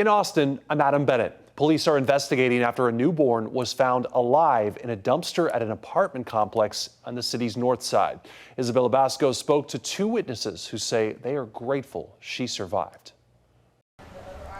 In Austin, I'm Adam Bennett. Police are investigating after a newborn was found alive in a dumpster at an apartment complex on the city's north side. Isabella Basco spoke to two witnesses who say they are grateful she survived.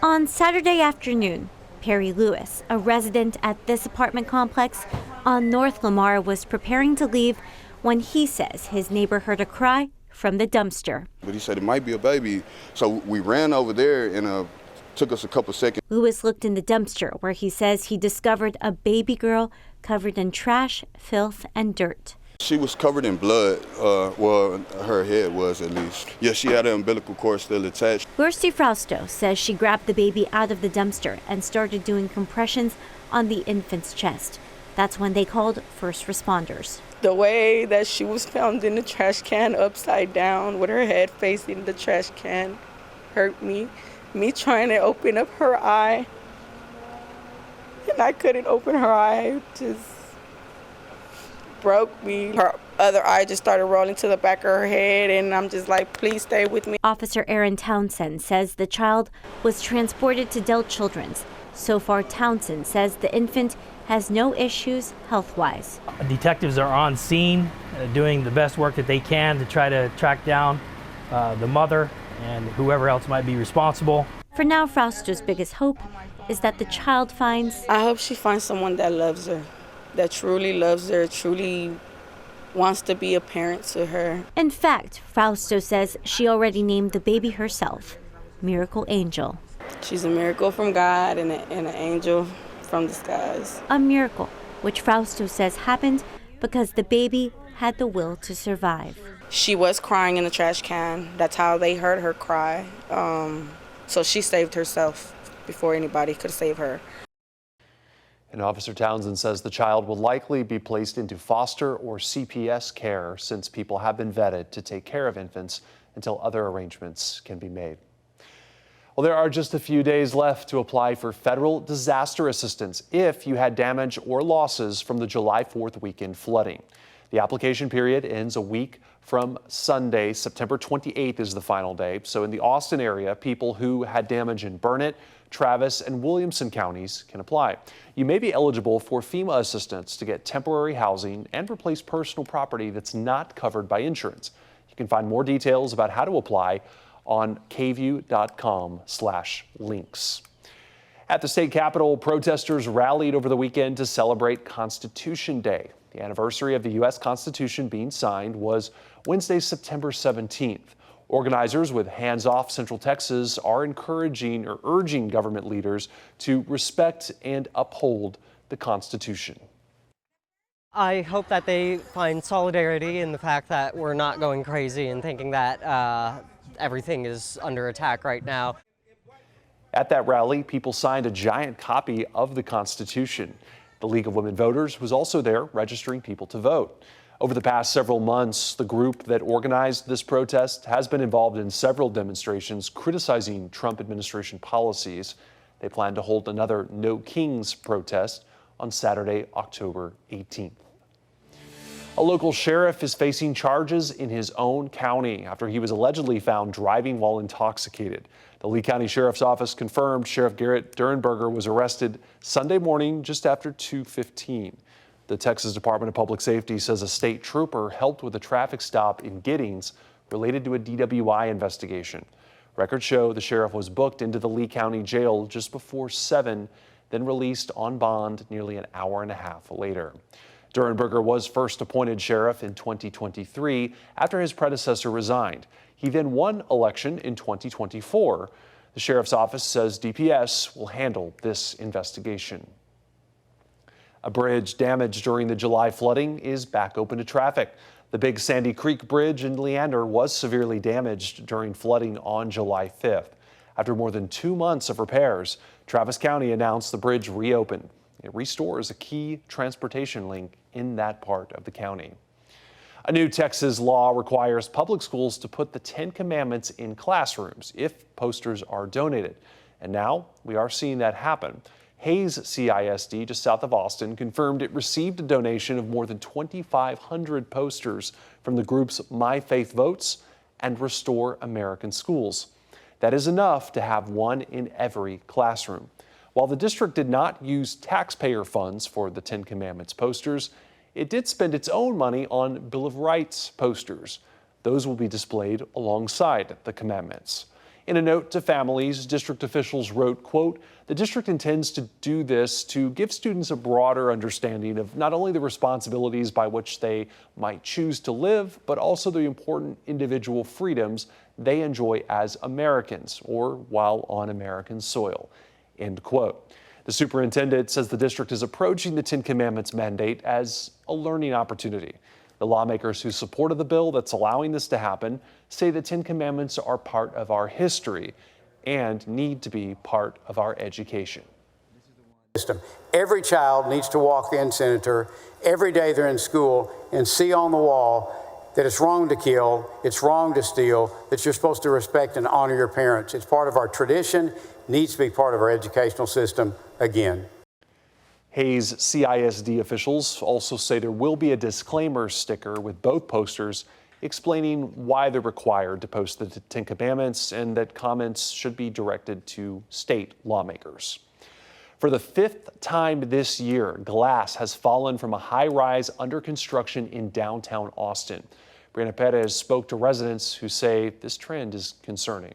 On Saturday afternoon, Perry Lewis, a resident at this apartment complex on North Lamar, was preparing to leave when he says his neighbor heard a cry from the dumpster. But he said it might be a baby, so we ran over there and took us a couple seconds. Lewis looked in the dumpster where he says he discovered a baby girl covered in trash, filth, and dirt. She was covered in blood, well, her head was at least. Yeah, she had an umbilical cord still attached. Kirsty Frausto says she grabbed the baby out of the dumpster and started doing compressions on the infant's chest. That's when they called first responders. The way that she was found in the trash can upside down with her head facing the trash can hurt me. Me trying to open up her eye, and I couldn't open her eye, just broke me. Her other eye just started rolling to the back of her head, and I'm just like, please stay with me. Officer Aaron Townsend says the child was transported to Dell Children's. So far, Townsend says the infant has no issues health-wise. Detectives are on scene doing the best work that they can to try to track down the mother and whoever else might be responsible. For now, Frausto's biggest hope is that the child finds... I hope she finds someone that loves her, that truly loves her, truly wants to be a parent to her. In fact, Frausto says she already named the baby herself, Miracle Angel. She's a miracle from God and an angel from the skies. A miracle, which Frausto says happened because the baby had the will to survive. She was crying in the trash can. That's how they heard her cry. So she saved herself before anybody could save her. And Officer Townsend says the child will likely be placed into foster or CPS care since people have been vetted to take care of infants until other arrangements can be made. Well, there are just a few days left to apply for federal disaster assistance if you had damage or losses from the July 4th weekend flooding. The application period ends a week from Sunday. September 28th is the final day. So in the Austin area, people who had damage in Burnett, Travis, and Williamson counties can apply. You may be eligible for FEMA assistance to get temporary housing and replace personal property that's not covered by insurance. You can find more details about how to apply on kvue.com/links. At the state capitol, protesters rallied over the weekend to celebrate Constitution Day. The anniversary of the U.S. Constitution being signed was Wednesday, September 17th. Organizers with Hands Off Central Texas are urging government leaders to respect and uphold the Constitution. I hope that they find solidarity in the fact that we're not going crazy and thinking that everything is under attack right now. At that rally, people signed a giant copy of the Constitution. The League of Women Voters was also there registering people to vote. Over the past several months, the group that organized this protest has been involved in several demonstrations criticizing Trump administration policies. They plan to hold another No Kings protest on Saturday, October 18th. A local sheriff is facing charges in his own county after he was allegedly found driving while intoxicated. The Lee County Sheriff's Office confirmed Sheriff Garrett Durenberger was arrested Sunday morning just after 2:15. The Texas Department of Public Safety says a state trooper helped with a traffic stop in Giddings related to a DWI investigation. Records show the sheriff was booked into the Lee County Jail just before 7, then released on bond nearly an hour and a half later. Durenberger was first appointed sheriff in 2023 after his predecessor resigned. He then won election in 2024. The sheriff's office says DPS will handle this investigation. A bridge damaged during the July flooding is back open to traffic. The Big Sandy Creek Bridge in Leander was severely damaged during flooding on July 5th. After more than 2 months of repairs, Travis County announced the bridge reopened. It restores a key transportation link in that part of the county. A new Texas law requires public schools to put the 10 Commandments in classrooms if posters are donated. And now we are seeing that happen. Hayes CISD, just south of Austin, confirmed it received a donation of more than 2,500 posters from the groups My Faith Votes and Restore American Schools. That is enough to have one in every classroom. While the district did not use taxpayer funds for the Ten Commandments posters, it did spend its own money on Bill of Rights posters. Those will be displayed alongside the commandments. In a note to families, district officials wrote, quote, "The district intends to do this to give students a broader understanding of not only the responsibilities by which they might choose to live, but also the important individual freedoms they enjoy as Americans or while on American soil," end quote. The superintendent says the district is approaching the Ten Commandments mandate as a learning opportunity. The lawmakers who supported the bill that's allowing this to happen say the Ten Commandments are part of our history and need to be part of our education. Every child needs to walk in, Senator, every day they're in school and see on the wall that it's wrong to kill, it's wrong to steal, that you're supposed to respect and honor your parents. It's part of our tradition, needs to be part of our educational system again. Hayes CISD officials also say there will be a disclaimer sticker with both posters explaining why they're required to post the Ten Commandments and that comments should be directed to state lawmakers. For the fifth time this year, glass has fallen from a high-rise under construction in downtown Austin. Brianna Perez spoke to residents who say this trend is concerning.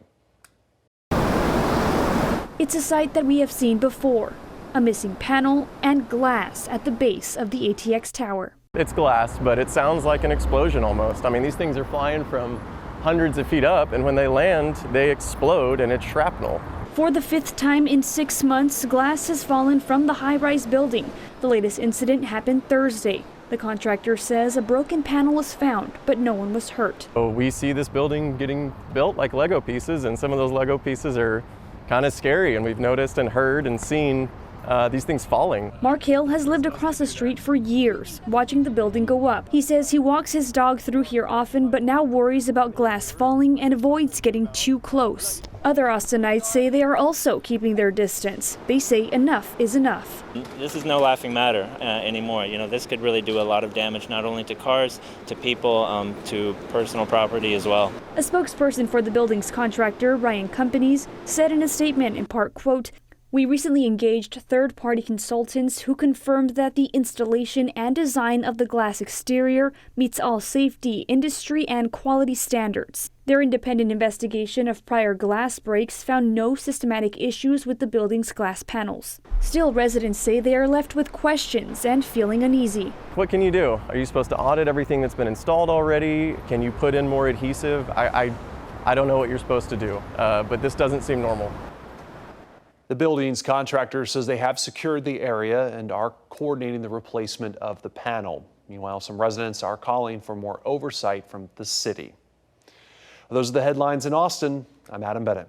It's a sight that we have seen before. A missing panel and glass at the base of the ATX tower. It's glass, but it sounds like an explosion almost. I mean, these things are flying from hundreds of feet up, and when they land, they explode and it's shrapnel. For the fifth time in 6 months, glass has fallen from the high-rise building. The latest incident happened Thursday. The contractor says a broken panel was found, but no one was hurt. So we see this building getting built like Lego pieces, and some of those Lego pieces are kind of scary, and we've noticed and heard and seen these things falling. Mark Hill has lived across the street for years, watching the building go up. He says he walks his dog through here often, but now worries about glass falling and avoids getting too close. Other Austinites say they are also keeping their distance. They say enough is enough. This is no laughing matter anymore. You know, this could really do a lot of damage, not only to cars, to people, to personal property as well. A spokesperson for the building's contractor, Ryan Companies, said in a statement in part, quote, "We recently engaged third-party consultants who confirmed that the installation and design of the glass exterior meets all safety, industry, and quality standards. Their independent investigation of prior glass breaks found no systematic issues with the building's glass panels." Still, residents say they are left with questions and feeling uneasy. What can you do? Are you supposed to audit everything that's been installed already? Can you put in more adhesive? I don't know what you're supposed to do, but this doesn't seem normal. The building's contractor says they have secured the area and are coordinating the replacement of the panel. Meanwhile, some residents are calling for more oversight from the city. Those are the headlines in Austin. I'm Adam Bennett.